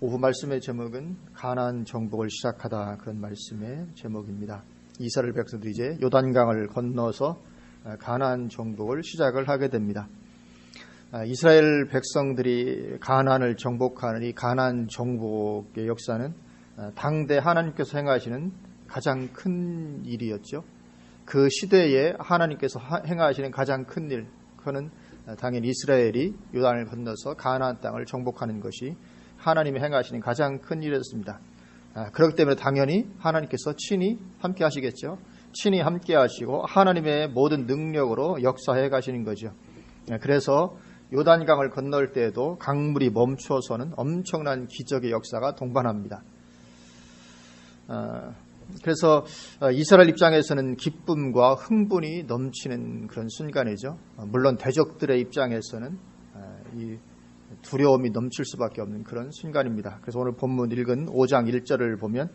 오후 말씀의 제목은 가나안 정복을 시작하다, 그런 말씀의 제목입니다. 이스라엘 백성들이 이제 요단강을 건너서 가나안 정복을 시작을 하게 됩니다. 이스라엘 백성들이 가나안을 정복하는 이 가나안 정복의 역사는 당대 하나님께서 행하시는 가장 큰 일이었죠. 그 시대에 하나님께서 행하시는 가장 큰 일, 그거는 당연히 이스라엘이 요단을 건너서 가나안 땅을 정복하는 것이 하나님이 행하시는 가장 큰 일이었습니다. 그렇기 때문에 당연히 하나님께서 친히 함께 하시겠죠. 친히 함께 하시고 하나님의 모든 능력으로 역사해 가시는 거죠. 그래서 요단강을 건널 때에도 강물이 멈춰서는 엄청난 기적의 역사가 동반합니다. 그래서 이스라엘 입장에서는 기쁨과 흥분이 넘치는 그런 순간이죠. 물론 대적들의 입장에서는 이 두려움이 넘칠 수밖에 없는 그런 순간입니다. 그래서 오늘 본문 읽은 5장 1절을 보면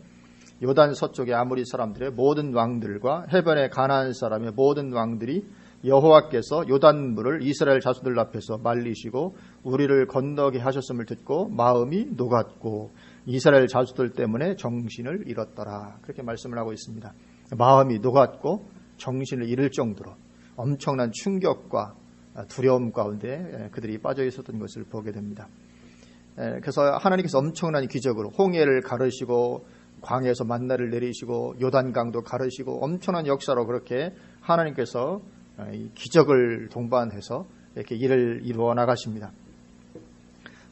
요단 서쪽의 아모리 사람들의 모든 왕들과 해변의 가나안 사람의 모든 왕들이 여호와께서 요단물을 이스라엘 자손들 앞에서 말리시고 우리를 건너게 하셨음을 듣고 마음이 녹았고 이스라엘 자손들 때문에 정신을 잃었더라, 그렇게 말씀을 하고 있습니다. 마음이 녹았고 정신을 잃을 정도로 엄청난 충격과 두려움 가운데 그들이 빠져 있었던 것을 보게 됩니다. 그래서 하나님께서 엄청난 기적으로 홍해를 가르시고 광야에서 만나를 내리시고 요단강도 가르시고 엄청난 역사로 그렇게 하나님께서 기적을 동반해서 이렇게 일을 이루어 나가십니다.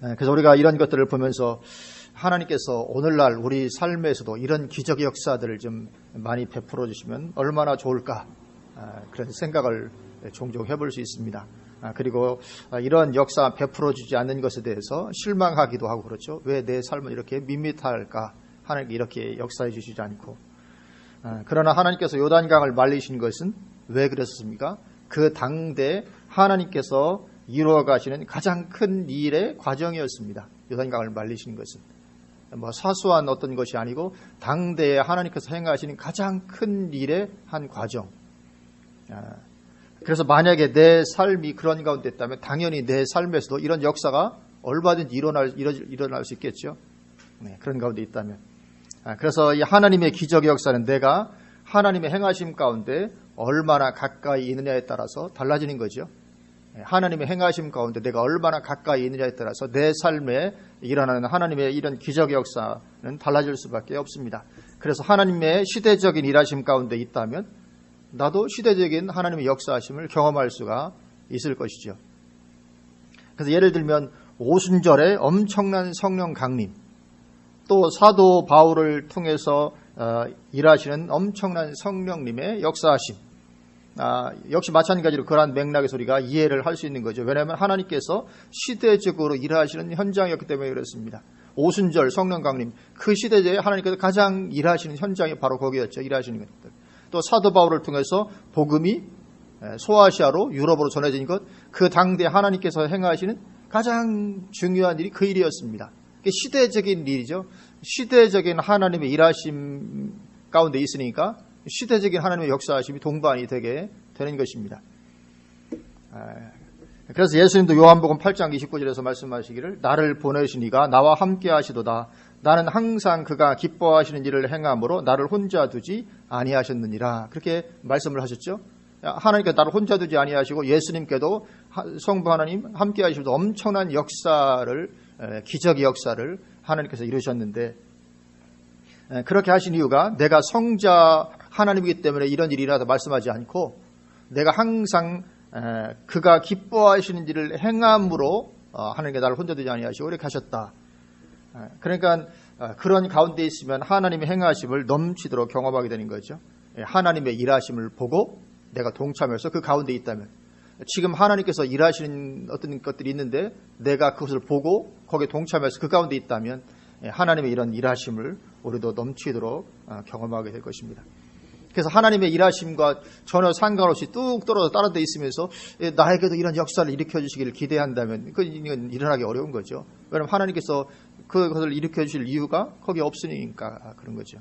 그래서 우리가 이런 것들을 보면서 하나님께서 오늘날 우리 삶에서도 이런 기적의 역사들을 좀 많이 베풀어 주시면 얼마나 좋을까, 그런 생각을 종종 해볼 수 있습니다. 그리고 이런 역사 베풀어 주지 않는 것에 대해서 실망하기도 하고 그렇죠. 왜 내 삶은 이렇게 밋밋할까, 하나님께 이렇게 역사해 주시지 않고. 그러나 하나님께서 요단강을 말리신 것은 왜 그랬습니까? 그 당대 하나님께서 이루어 가시는 가장 큰 일의 과정이었습니다. 요단강을 말리시는 것은 사소한 어떤 것이 아니고 당대에 하나님께서 행하시는 가장 큰 일의 한 과정. 그래서 만약에 내 삶이 그런 가운데 있다면 당연히 내 삶에서도 이런 역사가 얼마든지 일어날 수 있겠죠. 그런 가운데 있다면. 그래서 이 하나님의 기적의 역사는 내가 하나님의 행하심 가운데 얼마나 가까이 있느냐에 따라서 달라지는 거죠. 하나님의 행하심 가운데 내가 얼마나 가까이 있느냐에 따라서 내 삶에 일어나는 하나님의 이런 기적의 역사는 달라질 수밖에 없습니다. 그래서 하나님의 시대적인 일하심 가운데 있다면 나도 시대적인 하나님의 역사하심을 경험할 수가 있을 것이죠. 그래서 예를 들면 오순절에 엄청난 성령 강림, 또 사도 바울을 통해서 일하시는 엄청난 성령님의 역사하심, 역시 마찬가지로 그러한 맥락에서 우리가 이해를 할 수 있는 거죠. 왜냐하면 하나님께서 시대적으로 일하시는 현장이었기 때문에 그렇습니다. 오순절 성령 강림, 그 시대에 하나님께서 가장 일하시는 현장이 바로 거기였죠. 일하시는 것들. 또 사도 바울을 통해서 복음이 소아시아로 유럽으로 전해진 것, 그 당대 하나님께서 행하시는 가장 중요한 일이 그 일이었습니다. 시대적인 일이죠. 시대적인 하나님의 일하심 가운데 있으니까 시대적인 하나님의 역사하심이 동반이 되게 되는 것입니다. 그래서 예수님도 요한복음 8장 29절에서 말씀하시기를 나를 보내신 이가 나와 함께 하시도다. 나는 항상 그가 기뻐하시는 일을 행함으로 나를 혼자 두지 아니하셨느니라. 그렇게 말씀을 하셨죠. 하나님께서 나를 혼자 두지 아니하시고 예수님께도 성부 하나님 함께 하시면서 엄청난 역사를, 기적의 역사를 하나님께서 이루셨는데, 그렇게 하신 이유가 내가 성자 하나님이기 때문에 이런 일이 일어나다 말씀하지 않고 내가 항상 그가 기뻐하시는 일을 행함으로 하나님께 나를 혼자 두지 아니하시고 이렇게 하셨다. 그러니까 그런 가운데 있으면 하나님의 행하심을 넘치도록 경험하게 되는 거죠. 하나님의 일하심을 보고 내가 동참해서 그 가운데 있다면, 지금 하나님께서 일하시는 어떤 것들이 있는데 내가 그것을 보고 거기에 동참해서 그 가운데 있다면 하나님의 이런 일하심을 우리도 넘치도록 경험하게 될 것입니다. 그래서 하나님의 일하심과 전혀 상관없이 뚝 떨어져 다른 데 있으면서 나에게도 이런 역사를 일으켜 주시기를 기대한다면 그건 일어나기 어려운 거죠. 왜냐하면 하나님께서 그것을 일으켜 주실 이유가 거기 없으니까 그런 거죠.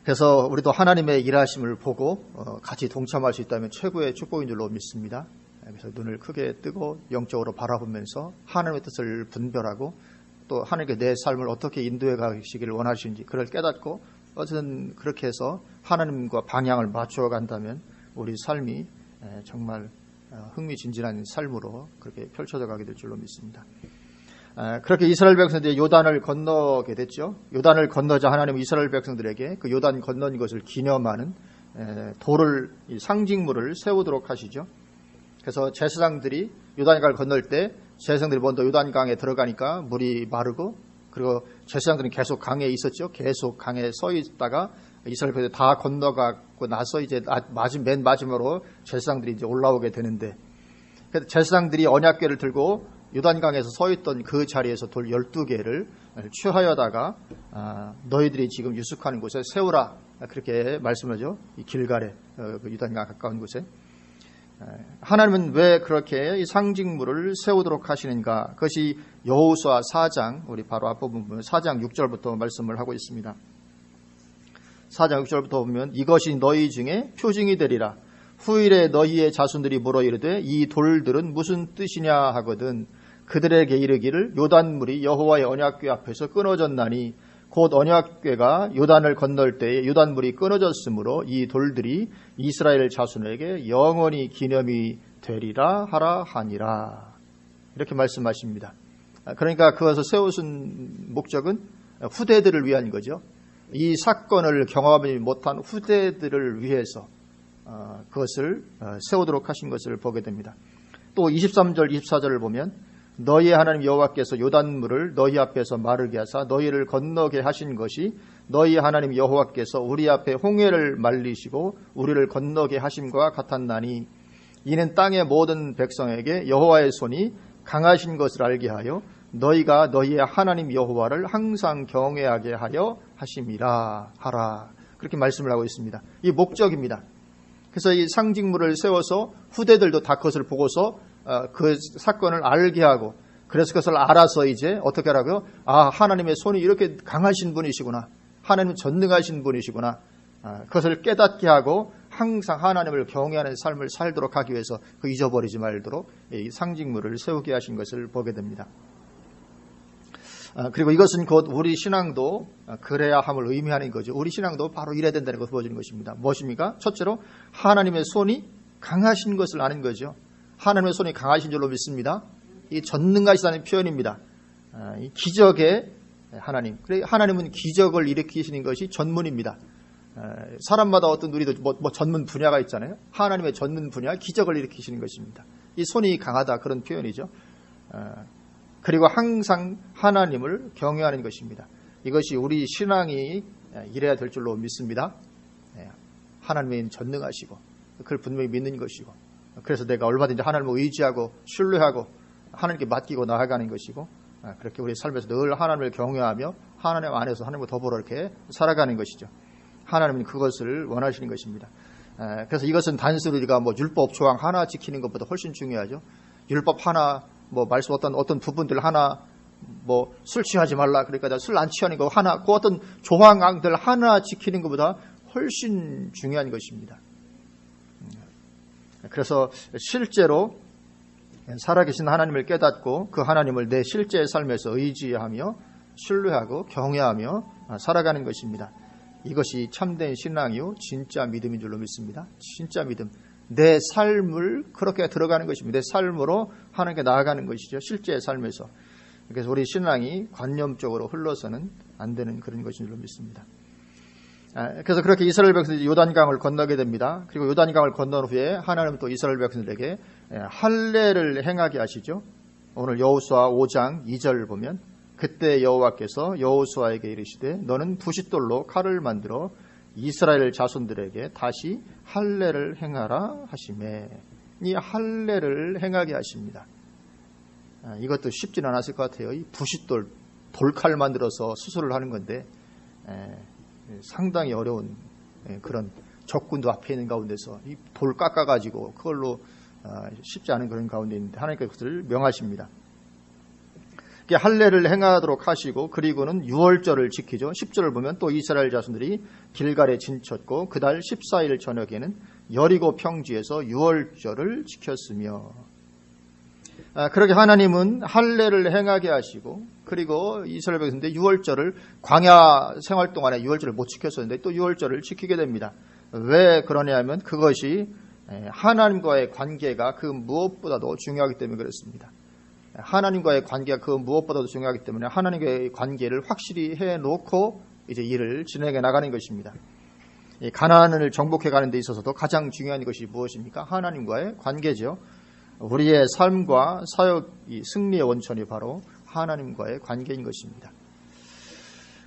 그래서 우리도 하나님의 일하심을 보고 같이 동참할 수 있다면 최고의 축복인 줄로 믿습니다. 그래서 눈을 크게 뜨고 영적으로 바라보면서 하나님의 뜻을 분별하고 또 하나님께 내 삶을 어떻게 인도해 가시기를 원하시는지 그걸 깨닫고 어쨌든 그렇게 해서 하나님과 방향을 맞추어 간다면 우리 삶이 정말 흥미진진한 삶으로 그렇게 펼쳐져 가게 될 줄로 믿습니다. 그렇게 이스라엘 백성들이 요단을 건너게 됐죠. 요단을 건너자 하나님은 이스라엘 백성들에게 그 요단 건넌 것을 기념하는 돌을, 상징물을 세우도록 하시죠. 그래서 제사장들이 요단강을 건널 때 제사장들이 먼저 요단강에 들어가니까 물이 마르고, 그리고 제사장들은 계속 강에 있었죠. 계속 강에 서 있다가 이스라엘 백성들이 다 건너가고 나서 이제 맨 마지막으로 제사장들이 이제 올라오게 되는데, 제사장들이 언약궤를 들고 요단강에서 서 있던 그 자리에서 돌 12개를 취하여다가 너희들이 지금 유숙하는 곳에 세우라, 그렇게 말씀을 하죠. 이 길갈에, 요단강 가까운 곳에. 하나님은 왜 그렇게 이 상징물을 세우도록 하시는가? 그것이 여호수아 4장, 우리 바로 앞부분 보면 4장 6절부터 말씀을 하고 있습니다. 4장 6절부터 보면 이것이 너희 중에 표징이 되리라. 후일에 너희의 자손들이 물어 이르되 이 돌들은 무슨 뜻이냐 하거든 그들에게 이르기를 요단물이 여호와의 언약궤 앞에서 끊어졌나니 곧 언약궤가 요단을 건널 때에 요단물이 끊어졌으므로 이 돌들이 이스라엘 자손에게 영원히 기념이 되리라 하라 하니라. 이렇게 말씀하십니다. 그러니까 그것을 세우신 목적은 후대들을 위한 거죠. 이 사건을 경험하지 못한 후대들을 위해서 그것을 세우도록 하신 것을 보게 됩니다. 또 23절 24절을 보면 너희의 하나님 여호와께서 요단물을 너희 앞에서 마르게 하사 너희를 건너게 하신 것이 너희 하나님 여호와께서 우리 앞에 홍해를 말리시고 우리를 건너게 하심과 같았나니 이는 땅의 모든 백성에게 여호와의 손이 강하신 것을 알게 하여 너희가 너희의 하나님 여호와를 항상 경외하게 하여 하심이라 하라. 그렇게 말씀을 하고 있습니다. 이 목적입니다. 그래서 이 상징물을 세워서 후대들도 다 그것을 보고서 그 사건을 알게 하고, 그래서 그것을 알아서 이제 어떻게 하라고요? 하나님의 손이 이렇게 강하신 분이시구나. 하나님은 전능하신 분이시구나. 그것을 깨닫게 하고 항상 하나님을 경외하는 삶을 살도록 하기 위해서 그 잊어버리지 말도록 이 상징물을 세우게 하신 것을 보게 됩니다. 그리고 이것은 곧 우리 신앙도 그래야 함을 의미하는 거죠. 우리 신앙도 바로 이래야 된다는 것을 보여주는 것입니다. 무엇입니까? 첫째로 하나님의 손이 강하신 것을 아는 거죠. 하나님의 손이 강하신 줄로 믿습니다. 이 전능하시다는 표현입니다. 이 기적의 하나님. 하나님은 기적을 일으키시는 것이 전문입니다. 사람마다 어떤 우리도 뭐 전문 분야가 있잖아요. 하나님의 전문 분야, 기적을 일으키시는 것입니다. 이 손이 강하다, 그런 표현이죠. 그리고 항상 하나님을 경외하는 것입니다. 이것이 우리 신앙이 이래야 될 줄로 믿습니다. 하나님은 전능하시고 그걸 분명히 믿는 것이고, 그래서 내가 얼마든지 하나님을 의지하고 신뢰하고 하나님께 맡기고 나아가는 것이고, 그렇게 우리 삶에서 늘 하나님을 경외하며 하나님 안에서 하나님과 더불어 이렇게 살아가는 것이죠. 하나님은 그것을 원하시는 것입니다. 그래서 이것은 단순히 우리가 율법 조항 하나 지키는 것보다 훨씬 중요하죠. 율법 하나, 말씀 어떤 부분들 하나, 술 취하지 말라, 그러니까 술 안 취하는 거 하나, 그 어떤 조항들 하나 지키는 것보다 훨씬 중요한 것입니다. 그래서 실제로 살아계신 하나님을 깨닫고 그 하나님을 내 실제 삶에서 의지하며 신뢰하고 경외하며 살아가는 것입니다. 이것이 참된 신앙이요 진짜 믿음인 줄로 믿습니다. 진짜 믿음. 내 삶을 그렇게 들어가는 것입니다. 내 삶으로 하나님께 나아가는 것이죠. 실제 삶에서. 그래서 우리 신앙이 관념적으로 흘러서는 안 되는 그런 것인 줄로 믿습니다. 그래서 그렇게 이스라엘 백성들이 요단강을 건너게 됩니다. 그리고 요단강을 건넌 후에 하나님은 또 이스라엘 백성들에게 할례를 행하게 하시죠. 오늘 여호수아 5장 2절을 보면 그때 여호와께서 여호수아에게 이르시되 너는 부싯돌로 칼을 만들어 이스라엘 자손들에게 다시 할례를 행하라 하시매. 이 할례를 행하게 하십니다. 이것도 쉽지는 않았을 것 같아요. 이 부싯돌, 돌칼 만들어서 수술을 하는 건데 상당히 어려운 그런 적군도 앞에 있는 가운데서 이 돌 깎아가지고 그걸로 쉽지 않은 그런 가운데 있는데 하나님께서 그것을 명하십니다. 할례를 행하도록 하시고 그리고는 유월절을 지키죠. 10절을 보면 또 이스라엘 자손들이 길갈에 진쳤고 그달 14일 저녁에는 여리고 평지에서 유월절을 지켰으며 그렇게 하나님은 할례를 행하게 하시고 그리고 이스라엘 백성들이 유월절을 광야 생활 동안에 유월절을 못 지켰었는데 또 유월절을 지키게 됩니다. 왜 그러냐면 그것이 하나님과의 관계가 그 무엇보다도 중요하기 때문에 그렇습니다. 하나님과의 관계가 그 무엇보다도 중요하기 때문에 하나님과의 관계를 확실히 해놓고 이제 일을 진행해 나가는 것입니다. 가나안을 정복해 가는 데 있어서도 가장 중요한 것이 무엇입니까? 하나님과의 관계죠. 우리의 삶과 사역 승리의 원천이 바로 하나님과의 관계인 것입니다.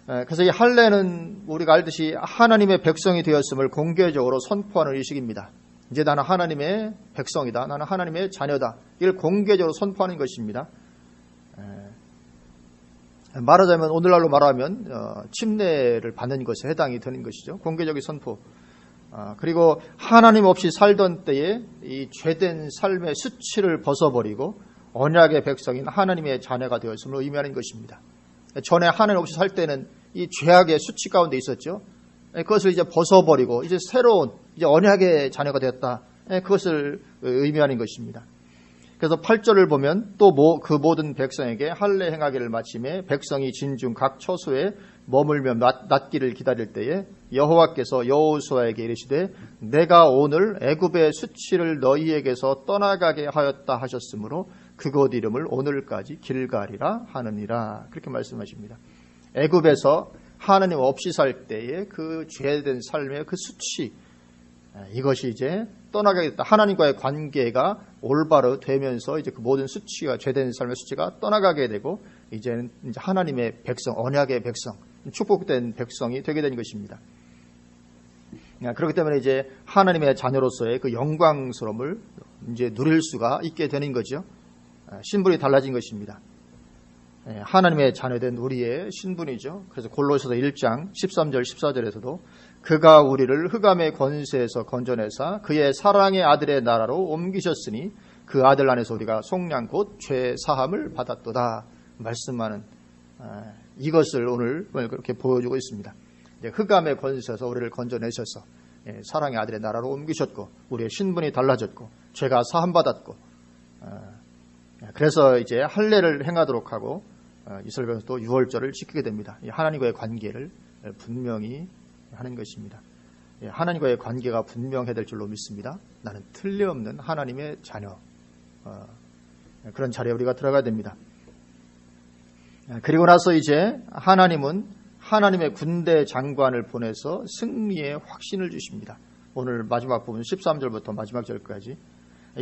그래서 이 할례는 우리가 알듯이 하나님의 백성이 되었음을 공개적으로 선포하는 의식입니다. 이제 나는 하나님의 백성이다. 나는 하나님의 자녀다. 이걸 공개적으로 선포하는 것입니다. 말하자면 오늘날로 말하면 침례를 받는 것에 해당이 되는 것이죠. 공개적인 선포. 그리고 하나님 없이 살던 때에 이 죄된 삶의 수치를 벗어버리고 언약의 백성인 하나님의 자녀가 되었음을 의미하는 것입니다. 전에 하나님 없이 살 때는 이 죄악의 수치 가운데 있었죠. 그것을 이제 벗어버리고 이제 새로운 이제 언약의 자녀가 되었다. 그것을 의미하는 것입니다. 그래서 8절을 보면 또 그 모든 백성에게 할례 행하기를 마침에 백성이 진중 각 처소에 머물며 낫기를 기다릴 때에 여호와께서 여호수아에게 이르시되 내가 오늘 애굽의 수치를 너희에게서 떠나가게 하였다 하셨으므로 그곳 이름을 오늘까지 길갈이라 하느니라. 그렇게 말씀하십니다. 애굽에서 하나님 없이 살 때의 그 죄된 삶의 그 수치, 이것이 이제 떠나게 됐다. 하나님과의 관계가 올바로 되면서 이제 그 모든 수치가 죄된 삶의 수치가 떠나가게 되고 이제는 이제 하나님의 백성, 언약의 백성, 축복된 백성이 되게 된 것입니다. 그렇기 때문에 이제 하나님의 자녀로서의 그 영광스러움을 이제 누릴 수가 있게 되는 거죠. 신분이 달라진 것입니다. 하나님의 자녀된 우리의 신분이죠. 그래서 골로새서 1장 13절 14절에서도 그가 우리를 흑암의 권세에서 건져내사 그의 사랑의 아들의 나라로 옮기셨으니 그 아들 안에서 우리가 속량 곧 죄 사함을 받았도다 말씀하는 이것을 오늘 그렇게 보여주고 있습니다. 흑암의 권세에서 우리를 건져내셔서 사랑의 아들의 나라로 옮기셨고 우리의 신분이 달라졌고 죄가 사함받았고 그래서 이제 할례를 행하도록 하고 이스라엘 백성도 유월절을 지키게 됩니다. 하나님과의 관계를 분명히 하는 것입니다. 하나님과의 관계가 분명해야 될 줄로 믿습니다. 나는 틀림없는 하나님의 자녀. 그런 자리에 우리가 들어가야 됩니다. 그리고 나서 이제 하나님은 하나님의 군대 장관을 보내서 승리의 확신을 주십니다. 오늘 마지막 부분 13절부터 마지막 절까지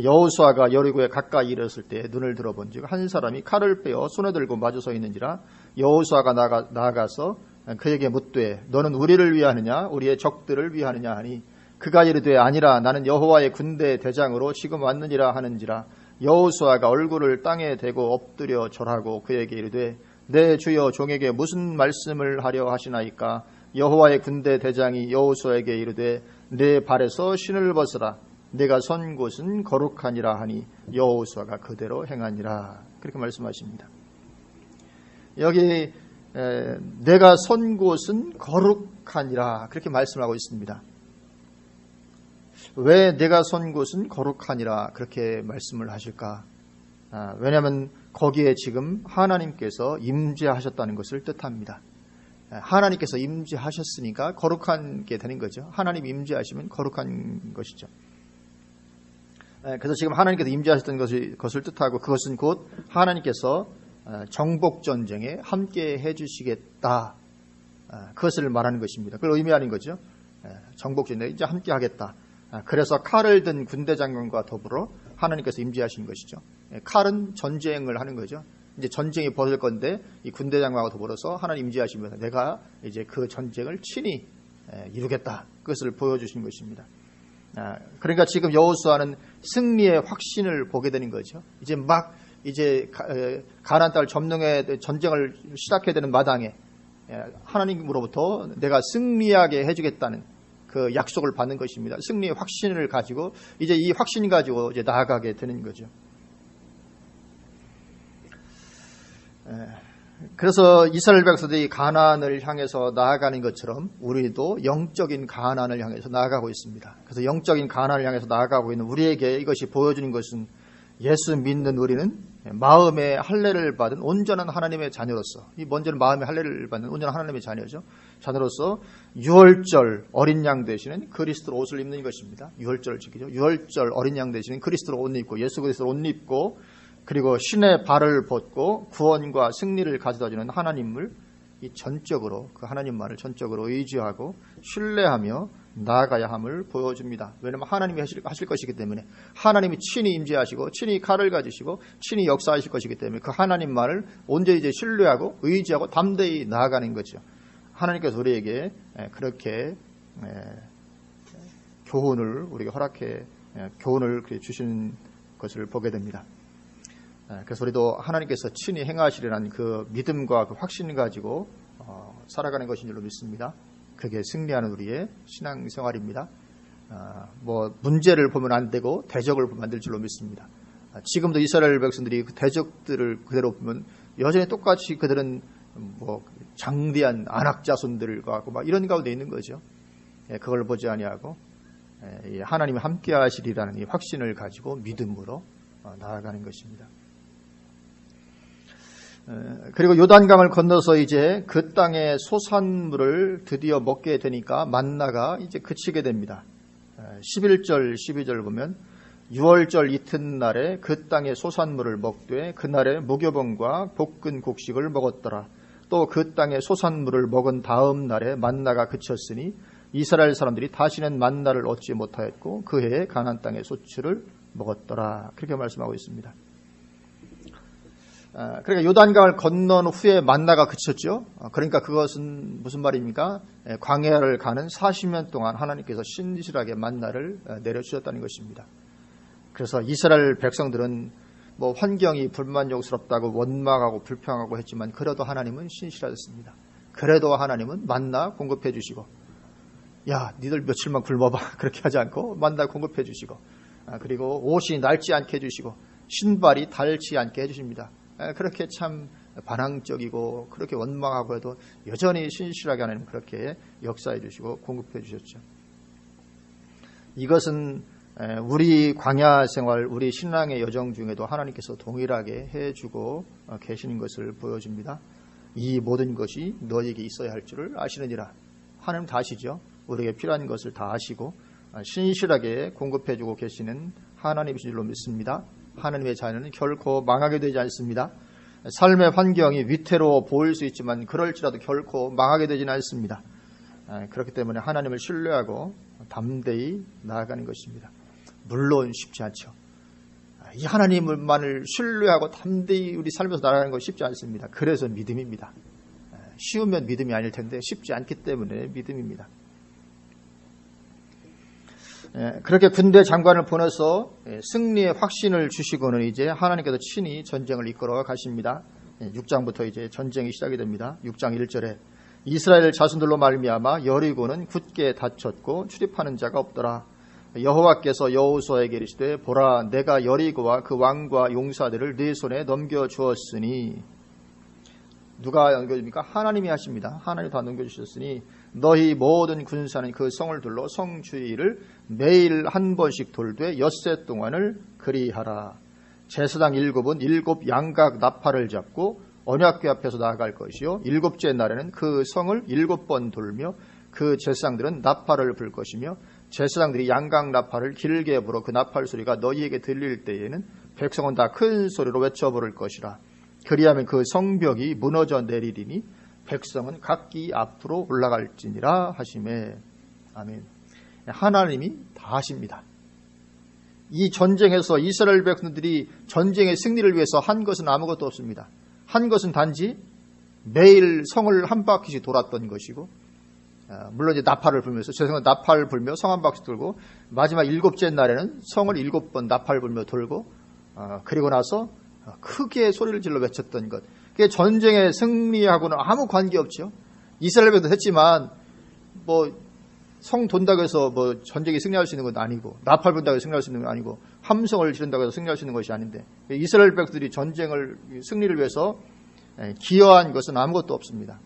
여호수아가 여리고에 가까이 이르렀을 때 눈을 들어본즉 한 사람이 칼을 빼어 손에 들고 마주 서 있는지라 여호수아가 나아가서 그에게 묻되 너는 우리를 위하느냐 우리의 적들을 위하느냐 하니 그가 이르되 아니라 나는 여호와의 군대 대장으로 지금 왔느니라 하는지라 여호수아가 얼굴을 땅에 대고 엎드려 절하고 그에게 이르되 내 주여 종에게 무슨 말씀을 하려 하시나이까 여호와의 군대 대장이 여호수아에게 이르되 내 발에서 신을 벗으라 내가 선 곳은 거룩하니라 하니 여호수아가 그대로 행하니라. 그렇게 말씀하십니다. 여기 내가 선 곳은 거룩하니라 그렇게 말씀하고 있습니다. 왜 내가 선 곳은 거룩하니라 그렇게 말씀을 하실까? 왜냐하면 거기에 지금 하나님께서 임재하셨다는 것을 뜻합니다. 하나님께서 임재하셨으니까 거룩한 게 되는 거죠. 하나님 임재하시면 거룩한 것이죠. 그래서 지금 하나님께서 임재하셨던 것을 뜻하고 그것은 곧 하나님께서 정복전쟁에 함께 해주시겠다. 그것을 말하는 것입니다. 그걸 의미하는 거죠. 정복전쟁에 이제 함께 하겠다. 그래서 칼을 든 군대 장관과 더불어 하나님께서 임재하신 것이죠. 칼은 전쟁을 하는 거죠. 이제 전쟁이 벌어질 건데 이 군대 장관과 더불어서 하나님 임재하시면서 내가 이제 그 전쟁을 친히 이루겠다. 그것을 보여주신 것입니다. 그러니까 지금 여호수아는 승리의 확신을 보게 되는 거죠. 이제 가나안 땅을 점령해 전쟁을 시작해야 되는 마당에 하나님으로부터 내가 승리하게 해주겠다는 그 약속을 받는 것입니다. 승리의 확신을 가지고 이제 이 확신 가지고 이제 나아가게 되는 거죠. 그래서 이스라엘 백성들이 가나안을 향해서 나아가는 것처럼 우리도 영적인 가나안을 향해서 나아가고 있습니다. 그래서 영적인 가나안을 향해서 나아가고 있는 우리에게 이것이 보여주는 것은 예수 믿는 우리는 마음의 할례를 받은 온전한 하나님의 자녀로서, 이 먼저는 마음의 할례를 받는 온전한 하나님의 자녀죠. 자녀로서 유월절 어린 양 되시는 그리스도로 옷을 입는 것입니다. 유월절을 지키죠. 유월절 어린 양 되시는 그리스도로 옷 입고, 예수 그리스도로 옷 입고, 그리고 신의 발을 벗고 구원과 승리를 가져다 주는 하나님을 이 전적으로, 그 하나님만을 전적으로 의지하고 신뢰하며 나아가야 함을 보여줍니다. 왜냐하면 하나님이 하실 것이기 때문에, 하나님이 친히 임재하시고 친히 칼을 가지시고 친히 역사하실 것이기 때문에 그 하나님만을 온전히 이제 신뢰하고 의지하고 담대히 나아가는 거죠. 하나님께서 우리에게 그렇게 교훈을 우리에게 교훈을 주시는 것을 보게 됩니다. 그래서 우리도 하나님께서 친히 행하시리라는 그 믿음과 그 확신을 가지고 살아가는 것인 줄로 믿습니다. 그게 승리하는 우리의 신앙생활입니다. 문제를 보면 안 되고 대적을 보면 안 될 줄로 믿습니다. 지금도 이스라엘 백성들이 그 대적들을 그대로 보면 여전히 똑같이 그들은 장대한 안악자손들과 막 이런 가운데 있는 거죠. 그걸 보지 아니하고 하나님이 함께 하시리라는 이 확신을 가지고 믿음으로 나아가는 것입니다. 그리고 요단강을 건너서 이제 그 땅의 소산물을 드디어 먹게 되니까 만나가 이제 그치게 됩니다. 11절 12절 보면 6월절 이튿날에 그 땅의 소산물을 먹되 그날에 무교병과 볶은 곡식을 먹었더라. 또 그 땅의 소산물을 먹은 다음 날에 만나가 그쳤으니 이스라엘 사람들이 다시는 만나를 얻지 못하였고 그 해에 가나안 땅의 소출을 먹었더라. 그렇게 말씀하고 있습니다. 그러니까 요단강을 건넌 후에 만나가 그쳤죠. 그러니까 그것은 무슨 말입니까? 광야를 가는 40년 동안 하나님께서 신실하게 만나를 내려주셨다는 것입니다. 그래서 이스라엘 백성들은 환경이 불만족스럽다고 원망하고 불평하고 했지만 그래도 하나님은 신실하셨습니다. 그래도 하나님은 만나 공급해 주시고, 야 니들 며칠만 굶어봐 그렇게 하지 않고 만나 공급해 주시고, 그리고 옷이 낡지 않게 해주시고 신발이 닳지 않게 해주십니다. 그렇게 참 반항적이고 그렇게 원망하고 해도 여전히 신실하게 하나님 그렇게 역사해 주시고 공급해 주셨죠. 이것은 우리 광야 생활, 우리 신앙의 여정 중에도 하나님께서 동일하게 해주고 계시는 것을 보여줍니다. 이 모든 것이 너에게 있어야 할 줄을 아시느니라. 하나님 다 아시죠. 우리에게 필요한 것을 다 아시고 신실하게 공급해주고 계시는 하나님이신 줄로 믿습니다. 하나님의 자녀는 결코 망하게 되지 않습니다. 삶의 환경이 위태로워 보일 수 있지만 그럴지라도 결코 망하게 되지는 않습니다. 그렇기 때문에 하나님을 신뢰하고 담대히 나아가는 것입니다. 물론 쉽지 않죠. 이 하나님만을 신뢰하고 담대히 우리 삶에서 나아가는 건 쉽지 않습니다. 그래서 믿음입니다. 쉬우면 믿음이 아닐 텐데 쉽지 않기 때문에 믿음입니다. 그렇게 군대 장관을 보내서 승리의 확신을 주시고는 이제 하나님께서 친히 전쟁을 이끌어 가십니다. 6장부터 이제 전쟁이 시작이 됩니다. 6장 1절에 이스라엘 자손들로 말미암아 여리고는 굳게 닫혔고 출입하는 자가 없더라. 여호와께서 여호수아에게 이르시되 보라 내가 여리고와 그 왕과 용사들을 네 손에 넘겨주었으니, 누가 넘겨줍니까? 하나님이 하십니다. 하나님이 다 넘겨주셨으니 너희 모든 군사는 그 성을 둘러 성 주위를 매일 한 번씩 돌되 엿새 동안을 그리하라. 제사장 7은 7 양각 나팔을 잡고 언약궤 앞에서 나아갈 것이요 7째 날에는 그 성을 7번 돌며 그 제사장들은 나팔을 불 것이며 제사장들이 양각 나팔을 길게 불어 그 나팔 소리가 너희에게 들릴 때에는 백성은 다 큰 소리로 외쳐 부를 것이라. 그리하면 그 성벽이 무너져 내리리니 백성은 각기 앞으로 올라갈지니라 하시매. 아멘. 하나님이 다 하십니다. 이 전쟁에서 이스라엘 백성들이 전쟁의 승리를 위해서 한 것은 아무것도 없습니다. 한 것은 단지 매일 성을 한 바퀴씩 돌았던 것이고, 물론 이제 나팔을 불면서, 죄송한 나팔을 불며 성 한 바퀴 돌고, 마지막 7째 날에는 성을 7번 나팔 불며 돌고, 그리고 나서 크게 소리를 질러 외쳤던 것. 그게 전쟁의 승리하고는 아무 관계없죠. 이스라엘 백성도 했지만 성 돈다고 해서 전쟁에 승리할 수 있는 건 아니고, 나팔 분다고 해서 승리할 수 있는 건 아니고, 함성을 지른다고 해서 승리할 수 있는 것이 아닌데, 이스라엘 백성들이 전쟁을 승리를 위해서 기여한 것은 아무것도 없습니다.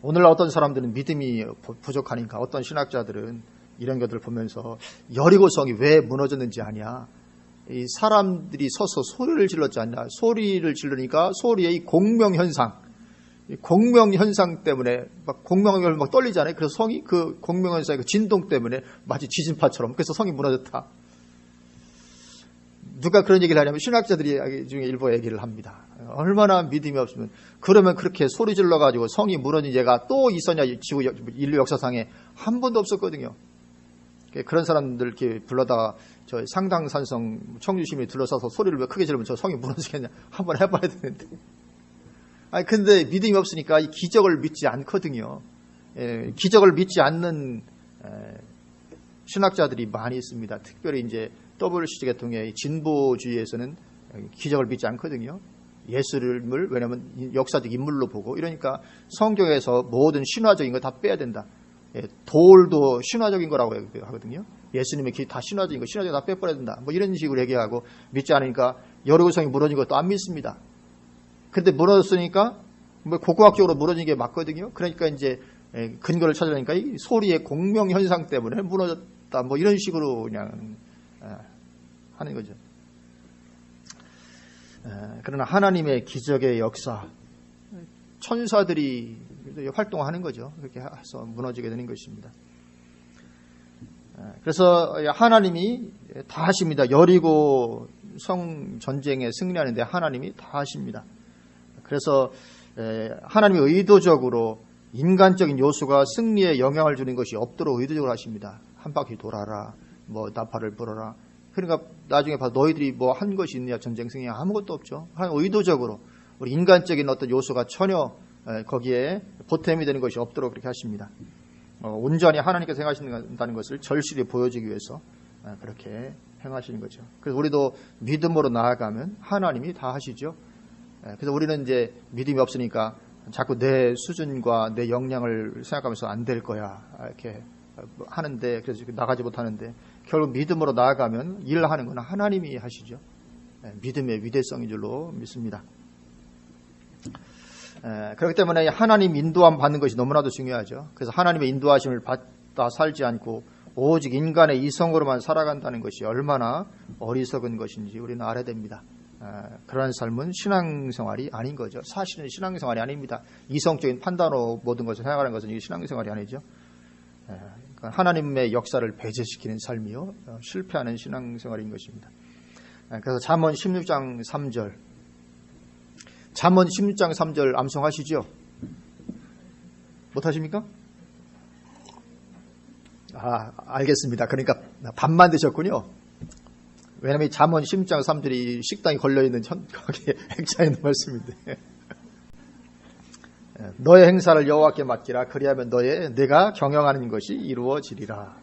오늘날 어떤 사람들은 믿음이 부족하니까 어떤 신학자들은 이런 것들을 보면서 여리고성이 왜 무너졌는지 아냐. 이 사람들이 서서 소리를 질렀지 않냐. 소리를 지르니까 소리의 공명현상. 공명현상 때문에 막 공명을 막 떨리잖아요. 그래서 성이 그 공명현상의 그 진동 때문에 마치 지진파처럼 그래서 성이 무너졌다. 누가 그런 얘기를 하냐면 신학자들이 중에 일부 얘기를 합니다. 얼마나 믿음이 없으면 그러면 그렇게 소리 질러가지고 성이 무너진 예가 또 있었냐. 지구 인류 역사상에 한 번도 없었거든요. 그런 사람들 이렇게 불러다가 저 상당산성 청주시민이 둘러싸서 소리를 왜 크게 지르면 저 성이 무너지겠냐. 한번 해봐야 되는데. 아니 근데 믿음이 없으니까 이 기적을 믿지 않거든요. 기적을 믿지 않는 신학자들이 많이 있습니다. 특별히 이제 WCG 계통의 진보주의에서는 기적을 믿지 않거든요. 예수를 왜냐하면 역사적 인물로 보고 이러니까 성경에서 모든 신화적인 거 다 빼야 된다. 돌도 신화적인 거라고 하거든요. 예수님의 다 신화적인 거, 신화적인 거 다 빼버려야 된다. 뭐 이런 식으로 얘기하고 믿지 않으니까 여리고성이 무너진 것도 안 믿습니다. 그런데 무너졌으니까 뭐 고고학적으로 무너진 게 맞거든요. 그러니까 이제 근거를 찾으려니까 이 소리의 공명 현상 때문에 무너졌다. 뭐 이런 식으로 그냥 하는 거죠. 그러나 하나님의 기적의 역사, 천사들이 활동하는 거죠. 그렇게 해서 무너지게 되는 것입니다. 그래서 하나님이 다 하십니다. 여리고 성 전쟁에 승리하는데 하나님이 다 하십니다. 그래서 하나님이 의도적으로 인간적인 요소가 승리에 영향을 주는 것이 없도록 의도적으로 하십니다. 한 바퀴 돌아라, 뭐 나팔을 불어라. 그러니까 나중에 봐 너희들이 뭐 한 것이 있느냐 전쟁 승리에 아무것도 없죠. 하나님 의도적으로 우리 인간적인 어떤 요소가 전혀 거기에 보탬이 되는 것이 없도록 그렇게 하십니다. 온전히 하나님께서 행하신다는 것을 절실히 보여주기 위해서 그렇게 행하시는 거죠. 그래서 우리도 믿음으로 나아가면 하나님이 다 하시죠. 그래서 우리는 이제 믿음이 없으니까 자꾸 내 수준과 내 역량을 생각하면서 안 될 거야 이렇게 하는데 그래서 나가지 못하는데 결국 믿음으로 나아가면 일하는 건 하나님이 하시죠. 믿음의 위대성인 줄로 믿습니다. 그렇기 때문에 하나님 인도함 받는 것이 너무나도 중요하죠. 그래서 하나님의 인도하심을 받다 살지 않고 오직 인간의 이성으로만 살아간다는 것이 얼마나 어리석은 것인지 우리는 알아야 됩니다. 그러한 삶은 신앙생활이 아닌 거죠. 사실은 신앙생활이 아닙니다. 이성적인 판단으로 모든 것을 생각하는 것은 이게 신앙생활이 아니죠. 그러니까 하나님의 역사를 배제시키는 삶이요 실패하는 신앙생활인 것입니다. 그래서 잠언 16장 3절 잠언 16장 3절 암송하시죠? 못하십니까? 알겠습니다. 그러니까 밥만 드셨군요. 왜냐하면 잠언 16장 3절이 식당에 걸려있는 거기에 핵자에 있는 말씀인데 너의 행사를 여호와께 맡기라. 그리하면 내가 경영하는 것이 이루어지리라.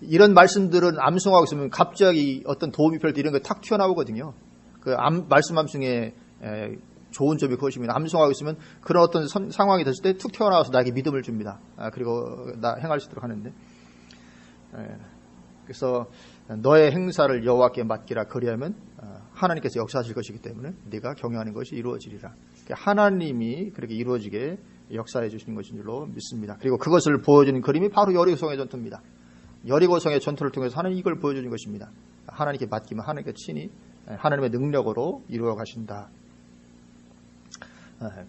이런 말씀들은 암송하고 있으면 갑자기 어떤 도움이 별도 이런 거 탁 튀어나오거든요. 그 말씀 암송의 좋은 점이 그것입니다. 암송하고 있으면 그런 어떤 상황이 됐을 때 툭 튀어나와서 나에게 믿음을 줍니다. 그리고 나 행할 수 있도록 하는데 그래서 너의 행사를 여호와께 맡기라. 그리하면 하나님께서 역사하실 것이기 때문에 네가 경영하는 것이 이루어지리라. 하나님이 그렇게 이루어지게 역사해 주시는 것인 줄로 믿습니다. 그리고 그것을 보여주는 그림이 바로 여리고성의 전투입니다. 여리고성의 전투를 통해서 하나님이 이걸 보여주는 것입니다. 하나님께 맡기면 하나님께 친히 하나님의 능력으로 이루어 가신다.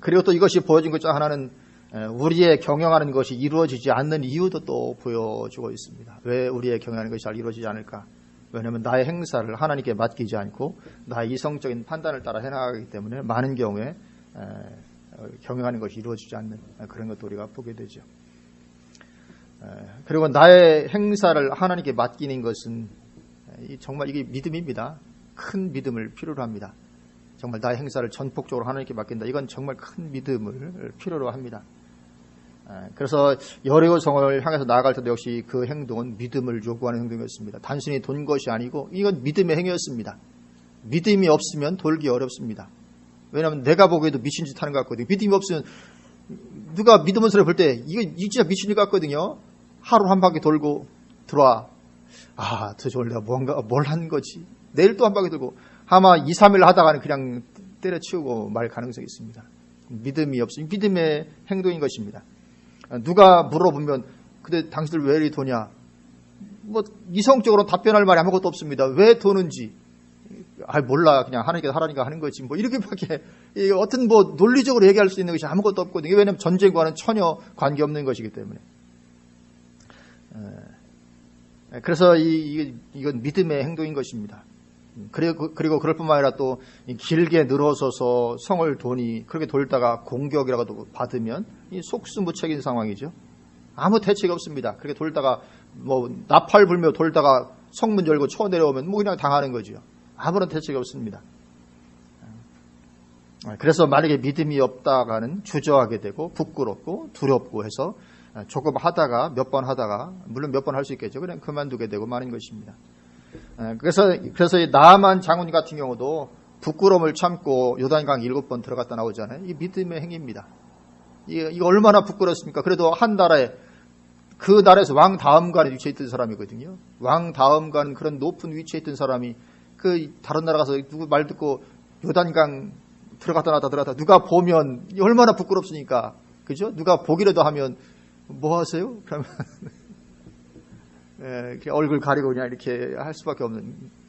그리고 또 이것이 보여진 것 중 하나는 우리의 경영하는 것이 이루어지지 않는 이유도 또 보여주고 있습니다. 왜 우리의 경영하는 것이 잘 이루어지지 않을까? 왜냐하면 나의 행사를 하나님께 맡기지 않고 나의 이성적인 판단을 따라 해나가기 때문에 많은 경우에 경영하는 것이 이루어지지 않는 그런 것도 우리가 보게 되죠. 그리고 나의 행사를 하나님께 맡기는 것은 정말 이게 믿음입니다. 큰 믿음을 필요로 합니다. 정말 나의 행사를 전폭적으로 하나님께 맡긴다. 이건 정말 큰 믿음을 필요로 합니다. 그래서 여리고성을 향해서 나아갈 때도 역시 그 행동은 믿음을 요구하는 행동이었습니다. 단순히 돈 것이 아니고 이건 믿음의 행위였습니다. 믿음이 없으면 돌기 어렵습니다. 왜냐하면 내가 보기에도 미친 짓 하는 것 같거든요. 믿음이 없으면 누가 믿음은 소리 볼 때 이거 진짜 미친 짓 같거든요. 하루 한 바퀴 돌고 들어와. 저 오늘 내가 뭘 한 거지? 내일 또 한 바퀴 돌고 아마 2, 3일 하다가는 그냥 때려치우고 말 가능성이 있습니다. 믿음이 없으니 믿음의 행동인 것입니다. 누가 물어보면 근데 당신들 왜 이리 도냐? 뭐 이성적으로 답변할 말이 아무것도 없습니다. 왜 도는지 몰라 그냥 하나님께서 하라니까 하는 거지 뭐 이렇게밖에 어떤 뭐 논리적으로 얘기할 수 있는 것이 아무것도 없거든요. 왜냐하면 전쟁과는 전혀 관계없는 것이기 때문에. 그래서 이건 믿음의 행동인 것입니다. 그리고 그럴 뿐만 아니라 또 길게 늘어서서 성을 도니 그렇게 돌다가 공격이라도 받으면 이 속수무책인 상황이죠. 아무 대책이 없습니다. 그렇게 돌다가 뭐 나팔 불며 돌다가 성문 열고 쳐 내려오면 뭐 그냥 당하는 거죠. 아무런 대책이 없습니다. 그래서 만약에 믿음이 없다가는 주저하게 되고 부끄럽고 두렵고 해서 조금 하다가 몇 번 하다가 물론 몇 번 할 수 있겠죠. 그냥 그만두게 되고 마는 것입니다. 그래서 이 나아만 장군 같은 경우도 부끄러움을 참고 요단강 7번 들어갔다 나오잖아요. 이 믿음의 행위입니다. 이거 얼마나 부끄럽습니까? 그래도 한 나라에 그 나라에서 왕 다음간에 위치해 있던 사람이거든요. 왕 다음간 그런 높은 위치에 있던 사람이 그 다른 나라 가서 누구 말 듣고 요단강 들어갔다 나왔다 누가 보면 얼마나 부끄럽습니까? 그죠? 누가 보기라도 하면 뭐 하세요? 그러면 이렇게 얼굴 가리고 그냥 이렇게 할 수밖에 없는.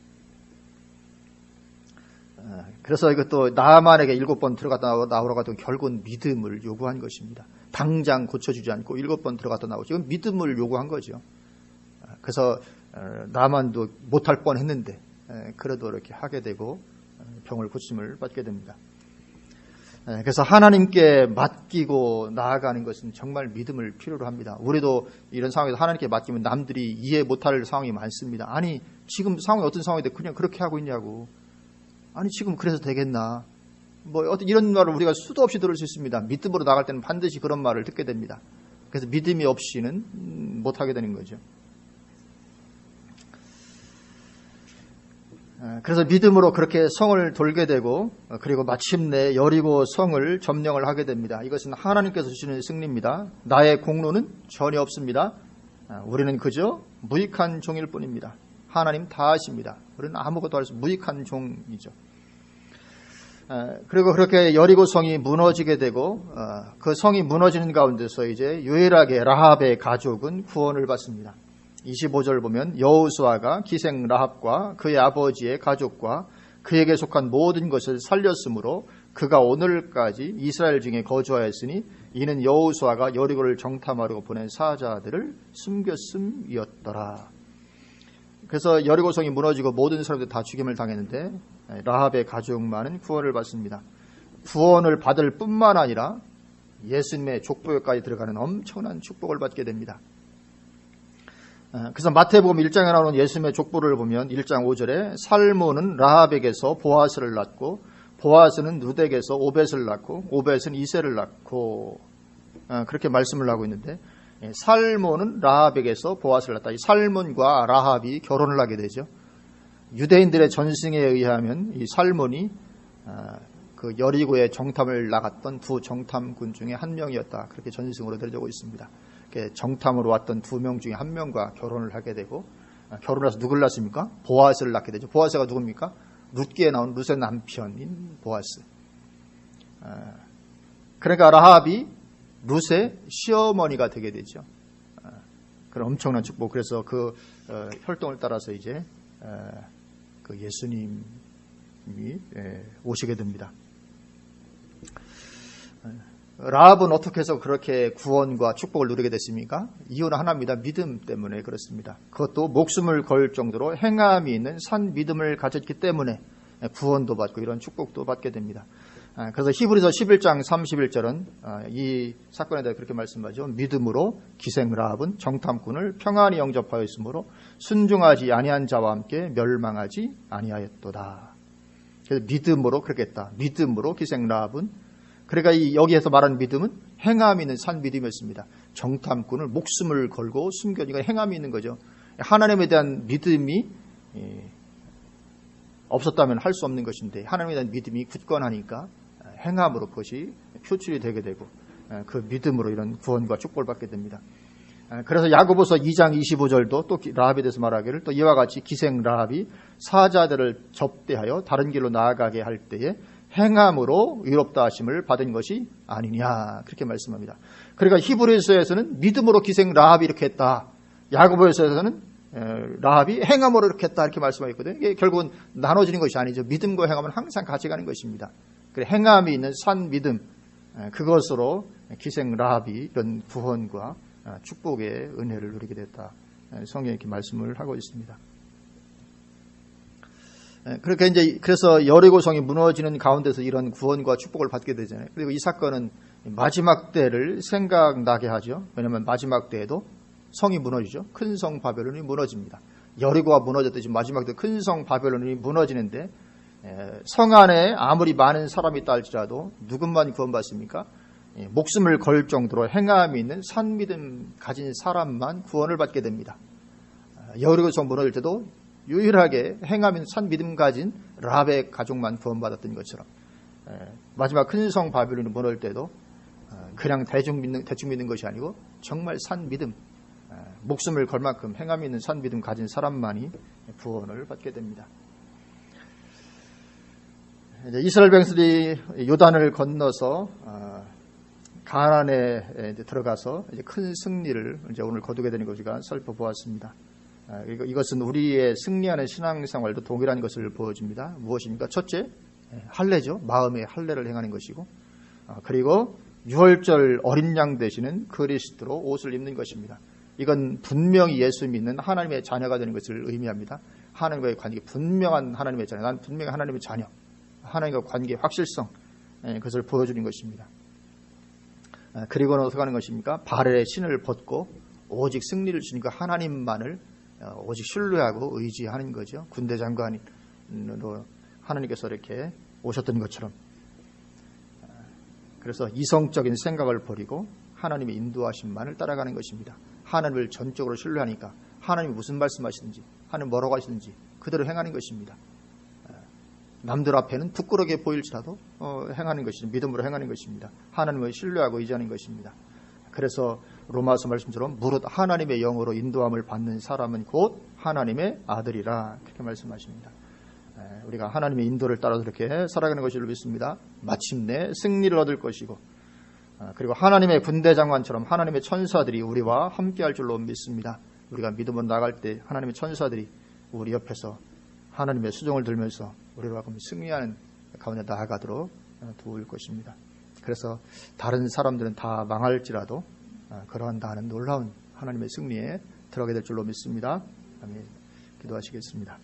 그래서 이것도 나만에게 7번 들어갔다 나오라고 하던 결국은 믿음을 요구한 것입니다. 당장 고쳐주지 않고 7번 들어갔다 나오죠. 이건 믿음을 요구한 거죠. 그래서 나만도 못할 뻔했는데 그래도 이렇게 하게 되고 병을 고침을 받게 됩니다. 그래서 하나님께 맡기고 나아가는 것은 정말 믿음을 필요로 합니다. 우리도 이런 상황에서 하나님께 맡기면 남들이 이해 못할 상황이 많습니다. 아니 지금 상황이 어떤 상황인데 그냥 그렇게 하고 있냐고. 아니 지금 그래서 되겠나. 뭐 어떤 이런 말을 우리가 수도 없이 들을 수 있습니다. 믿음으로 나갈 때는 반드시 그런 말을 듣게 됩니다. 그래서 믿음이 없이는 못하게 되는 거죠. 그래서 믿음으로 그렇게 성을 돌게 되고 그리고 마침내 여리고 성을 점령을 하게 됩니다. 이것은 하나님께서 주시는 승리입니다. 나의 공로는 전혀 없습니다. 우리는 그저 무익한 종일 뿐입니다. 하나님 다 아십니다. 우리는 아무것도 할 수 없는 무익한 종이죠. 그리고 그렇게 여리고 성이 무너지게 되고 그 성이 무너지는 가운데서 이제 유일하게 라합의 가족은 구원을 받습니다. 25절 보면 여호수아가 기생 라합과 그의 아버지의 가족과 그에게 속한 모든 것을 살렸으므로 그가 오늘까지 이스라엘 중에 거주하였으니 이는 여호수아가 여리고를 정탐하려고 보낸 사자들을 숨겼음이었더라. 그래서 여리고성이 무너지고 모든 사람들이 다 죽임을 당했는데 라합의 가족만은 구원을 받습니다. 구원을 받을 뿐만 아니라 예수님의 족보에까지 들어가는 엄청난 축복을 받게 됩니다. 그래서 마태복음 1장에 나오는 예수님의 족보를 보면 1장 5절에 살모는 라합에게서 보아스를 낳고 보아스는 룻에게서 오벳을 낳고 오벳은 이새를 낳고 그렇게 말씀을 하고 있는데 살모는 라합에게서 보아스를 낳다. 이 살몬과 라합이 결혼을 하게 되죠. 유대인들의 전승에 의하면 이 살몬이 그 여리고의 정탐을 나갔던 두 정탐군 중에 한 명이었다. 그렇게 전승으로 들려오고 있습니다. 정탐으로 왔던 2명 중에 1명과 결혼을 하게 되고 결혼해서 누굴 낳습니까? 보아스를 낳게 되죠. 보아스가 누굽니까? 룻기에 나온 룻의 남편인 보아스. 그러니까 라합이 룻의 시어머니가 되게 되죠. 그런 엄청난 축복. 그래서 그 혈통을 따라서 이제 그 예수님이 오시게 됩니다. 라합은 어떻게 해서 그렇게 구원과 축복을 누리게 됐습니까? 이유는 하나입니다. 믿음 때문에 그렇습니다. 그것도 목숨을 걸 정도로 행함이 있는 산 믿음을 가졌기 때문에 구원도 받고 이런 축복도 받게 됩니다. 그래서 히브리서 11장 31절은 이 사건에 대해 그렇게 말씀하죠. 믿음으로 기생 라합은 정탐꾼을 평안히 영접하였으므로 순종하지 아니한 자와 함께 멸망하지 아니하였도다. 그래서 믿음으로 그렇게 했다. 믿음으로 기생 라합은 그러니까 여기에서 말하는 믿음은 행함이 있는 산 믿음이었습니다. 정탐꾼을 목숨을 걸고 숨겨니까 행함이 있는 거죠. 하나님에 대한 믿음이 없었다면 할 수 없는 것인데 하나님에 대한 믿음이 굳건하니까 행함으로 그것이 표출이 되게 되고 그 믿음으로 이런 구원과 축복을 받게 됩니다. 그래서 야고보서 2장 25절도 또 라합에 대해서 말하기를 또 이와 같이 기생 라합이 사자들을 접대하여 다른 길로 나아가게 할 때에 행함으로 의롭다 하심을 받은 것이 아니냐 그렇게 말씀합니다. 그러니까 히브리서에서는 믿음으로 기생 라합이 이렇게 했다. 야고보서에서는 라합이 행함으로 이렇게 했다 이렇게 말씀하셨거든요. 이게 결국은 나눠지는 것이 아니죠. 믿음과 행함은 항상 같이 가는 것입니다. 그래 행함이 있는 산 믿음 그것으로 기생 라합이 이런 구원과 축복의 은혜를 누리게 됐다. 성경이 이렇게 말씀을 하고 있습니다. 그렇게 그래서 여리고성이 무너지는 가운데서 이런 구원과 축복을 받게 되잖아요. 그리고 이 사건은 마지막 때를 생각나게 하죠. 왜냐하면 마지막 때에도 성이 무너지죠. 큰 성 바벨론이 무너집니다. 여리고가 무너졌듯이 마지막 때 큰 성 바벨론이 무너지는데 성 안에 아무리 많은 사람이 있다 할지라도 누군만 구원받습니까? 목숨을 걸 정도로 행함이 있는 산 믿음 가진 사람만 구원을 받게 됩니다. 여리고성 무너질 때도 유일하게 행함 있는 산 믿음 가진 라합의 가족만 구원받았던 것처럼 마지막 큰 성 바벨론이 무너질 때도 그냥 대충 믿는 것이 아니고 정말 산 믿음 목숨을 걸 만큼 행함 있는 산 믿음 가진 사람만이 구원을 받게 됩니다. 이제 이스라엘 백성들이 요단을 건너서 가나안에 들어가서 이제 큰 승리를 이제 오늘 거두게 되는 것을 살펴보았습니다. 이것은 우리의 승리하는 신앙생활도 동일한 것을 보여줍니다. 무엇입니까? 첫째, 할례죠. 마음의 할례를 행하는 것이고, 그리고 유월절 어린 양 되시는 그리스도로 옷을 입는 것입니다. 이건 분명히 예수 믿는 하나님의 자녀가 되는 것을 의미합니다. 하나님과의 관계, 분명한 하나님의 자녀, 난 분명히 하나님의 자녀, 하나님과 관계의 확실성, 그것을 보여주는 것입니다. 그리고는 어떻게 하는 것입니까? 발에 신을 벗고 오직 승리를 주니까 하나님만을 오직 신뢰하고 의지하는 거죠. 군대 장관으로 하나님께서 이렇게 오셨던 것처럼. 그래서 이성적인 생각을 버리고 하나님의 인도하심만을 따라가는 것입니다. 하나님을 전적으로 신뢰하니까 하나님이 무슨 말씀하시든지 하나님 뭐라고 하시든지 그대로 행하는 것입니다. 남들 앞에는 부끄럽게 보일지라도 행하는 것이죠. 믿음으로 행하는 것입니다. 하나님을 신뢰하고 의지하는 것입니다. 그래서 로마서 말씀처럼 무릇 하나님의 영으로 인도함을 받는 사람은 곧 하나님의 아들이라 그렇게 말씀하십니다. 우리가 하나님의 인도를 따라서 이렇게 살아가는 것을 믿습니다. 마침내 승리를 얻을 것이고 그리고 하나님의 군대 장관처럼 하나님의 천사들이 우리와 함께할 줄로 믿습니다. 우리가 믿음으로 나갈 때 하나님의 천사들이 우리 옆에서 하나님의 수종을 들면서 우리와 같이 승리하는 가운데 나아가도록 도울 것입니다. 그래서 다른 사람들은 다 망할지라도 그러한 다는 놀라운 하나님의 승리에 들어가게 될 줄로 믿습니다. 아멘. 기도하시겠습니다.